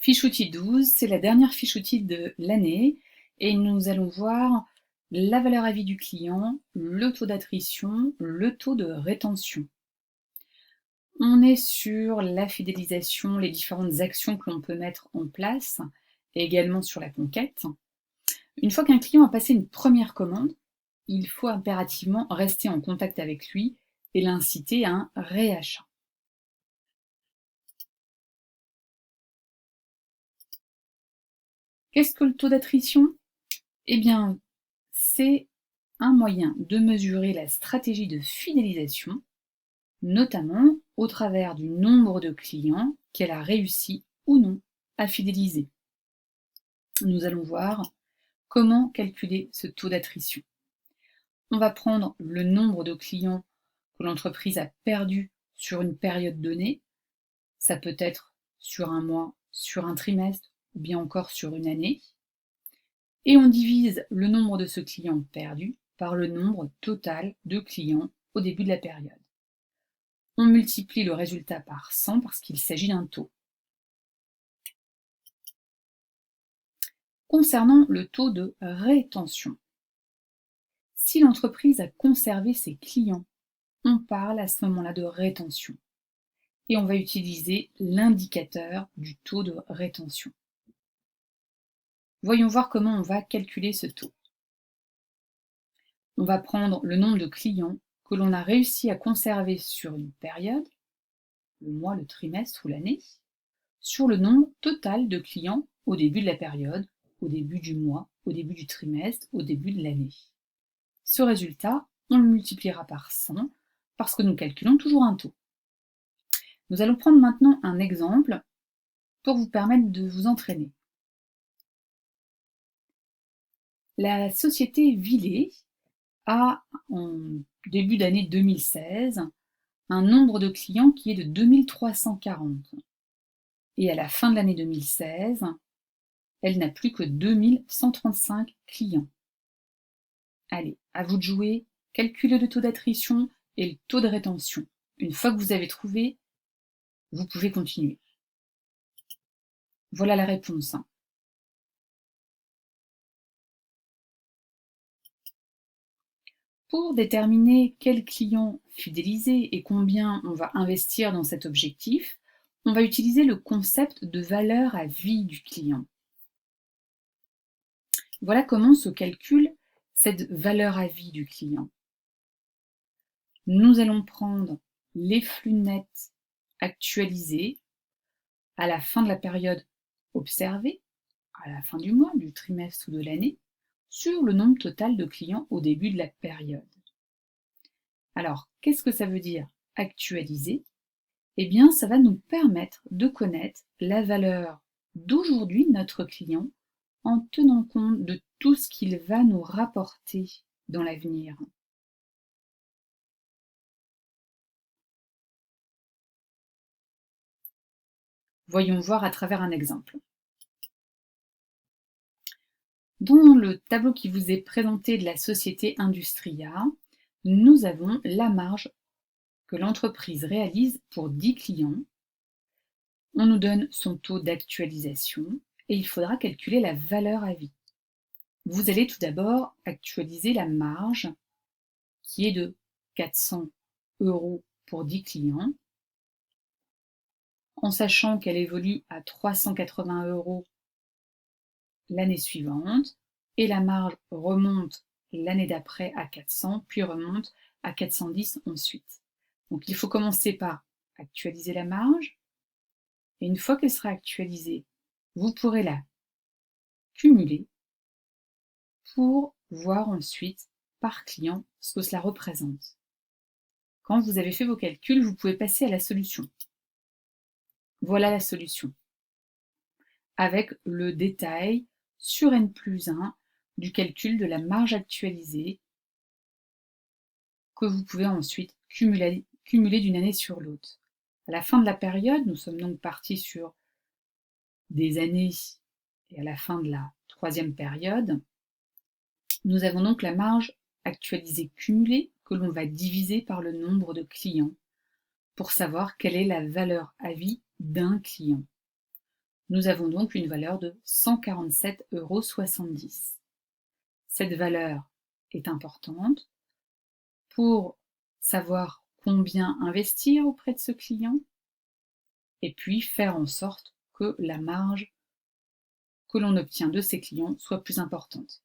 Fiche outil 12, c'est la dernière fiche outil de l'année et nous allons voir la valeur à vie du client, le taux d'attrition, le taux de rétention. On est sur la fidélisation, les différentes actions que l'on peut mettre en place et également sur la conquête. Une fois qu'un client a passé une première commande, il faut impérativement rester en contact avec lui et l'inciter à un réachat. Qu'est-ce que le taux d'attrition? Eh bien, c'est un moyen de mesurer la stratégie de fidélisation, notamment au travers du nombre de clients qu'elle a réussi ou non à fidéliser. Nous allons voir comment calculer ce taux d'attrition. On va prendre le nombre de clients que l'entreprise a perdu sur une période donnée. Ça peut être sur un mois, sur un trimestre ou bien encore sur une année. Et on divise le nombre de ce client perdu par le nombre total de clients au début de la période. On multiplie le résultat par 100 parce qu'il s'agit d'un taux. Concernant le taux de rétention, si l'entreprise a conservé ses clients, on parle à ce moment-là de rétention. Et on va utiliser l'indicateur du taux de rétention. Voyons voir comment on va calculer ce taux. On va prendre le nombre de clients que l'on a réussi à conserver sur une période, le mois, le trimestre ou l'année, sur le nombre total de clients au début de la période, au début du mois, au début du trimestre, au début de l'année. Ce résultat, on le multipliera par 100 parce que nous calculons toujours un taux. Nous allons prendre maintenant un exemple pour vous permettre de vous entraîner. La société Villet a, en début d'année 2016, un nombre de clients qui est de 2340. Et à la fin de l'année 2016, elle n'a plus que 2135 clients. Allez, à vous de jouer, calculez le taux d'attrition et le taux de rétention. Une fois que vous avez trouvé, vous pouvez continuer. Voilà la réponse. Pour déterminer quel client fidéliser et combien on va investir dans cet objectif, on va utiliser le concept de valeur à vie du client. Voilà comment se calcule cette valeur à vie du client. Nous allons prendre les flux nets actualisés à la fin de la période observée, à la fin du mois, du trimestre ou de l'année, sur le nombre total de clients au début de la période. Alors, qu'est-ce que ça veut dire actualiser? Eh bien, ça va nous permettre de connaître la valeur d'aujourd'hui de notre client en tenant compte de tout ce qu'il va nous rapporter dans l'avenir. Voyons voir à travers un exemple. Dans le tableau qui vous est présenté de la société Industria, nous avons la marge que l'entreprise réalise pour 10 clients. On nous donne son taux d'actualisation et il faudra calculer la valeur à vie. Vous allez tout d'abord actualiser la marge qui est de 400 € pour 10 clients, en sachant qu'elle évolue à 380 € l'année suivante, et la marge remonte l'année d'après à 400, puis remonte à 410 ensuite. Donc il faut commencer par actualiser la marge, et une fois qu'elle sera actualisée, vous pourrez la cumuler pour voir ensuite par client ce que cela représente. Quand vous avez fait vos calculs, vous pouvez passer à la solution. Voilà la solution, avec le détail sur N+1 du calcul de la marge actualisée que vous pouvez ensuite cumuler d'une année sur l'autre. À la fin de la période, nous sommes donc partis sur des années et à la fin de la troisième période, nous avons donc la marge actualisée cumulée que l'on va diviser par le nombre de clients pour savoir quelle est la valeur à vie d'un client. Nous avons donc une valeur de 147,70 €. Cette valeur est importante pour savoir combien investir auprès de ce client et puis faire en sorte que la marge que l'on obtient de ces clients soit plus importante.